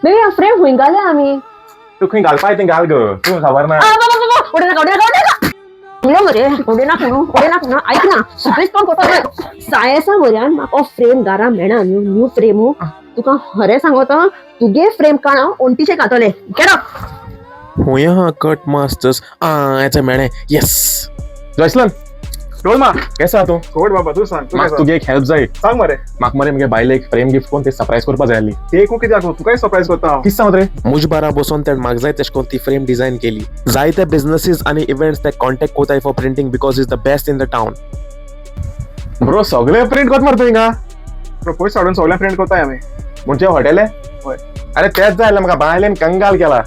Baby frame हुई घाले आम्ही तू खंय घालपाय तें घाल ग तू खबर ना ऐक ना सगळेच पण करता सायसा वऱ्यान म्हाका फ्रेम घरा मेळना न्यू फ्रेम तुका खरें सांगता तुगे फ्रेम काणा ओंटीचे घातले गेट अप हुंय हा कट मास्टर्स याचं मेळ्ळें येस. जयसलन रोल मा केसा तू सोड बाबा तू सांग म्हाका तुगे एक हेल्प जाय सांग मरे म्हाका मरे मगे बायले एक फ्रेम गिफ्ट कोण ते सरप्राईज करपा जाय आसली ते कित्याक तू काय सरप्राईज करता किस सांग रे मुजबारा बसून ते म्हाका जाय तशें करून ती फ्रेम डिझायन केली. जायते बिझनेसीस आनी इव्हेंट्स ते कॉन्टॅक्ट कोताय for printing because is the best in the town. Bro सगळे प्रिंट कोत मारतो हिंगा प्रपोज हाडून सगळ्या फ्रेंड करताय आम्ही म्हणजे हॉटेल होय. अरे तेच जाय म्हाका बायलेन कंगाल केला.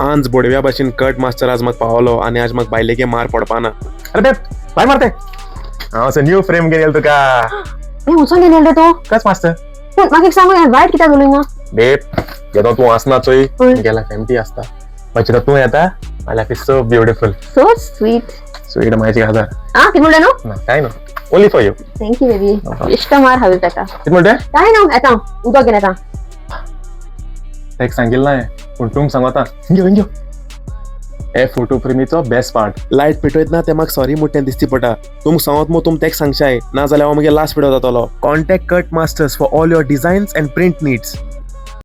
आज बोडव्या भाशेन कट मास्टर आज म्हाका पावलो आनी आज म्हाका बायलेगे मार पडपाना. अरे ते बाय मारते हांव असं न्यू फ्रेम घेवन येयला तुका ए वचून गेले रे तू कस मास्तर पूण म्हाका एक सांग वायट कित्याक उलयना हिंगा बेब येदो तू आसना चोय होय. गेला फॅमिली आसता मागीर तू येता my life is so beautiful so sweet sweet माझी हजार कितें म्हणलें न्हू ना काय ना only for you thank you baby इश्ट मार हांवें ताका कितें म्हणते काय न्हू येता उदक घेवन येता तेक सांगिल्लें हांवें पूण तुमक सांगता घेव घेव हे फोटो फ्रेमीचो बेस्ट पार्ट. लायट पेटयतना ते म्हाका सॉरी म्हणटें दिसती पडटा. तुमकां सांगत मग तुम तेक सांगशाय ना जाल्यार हांव मागीर लास्ट व्हिडिओ जातलो. Contact cut masters for all your designs and print needs.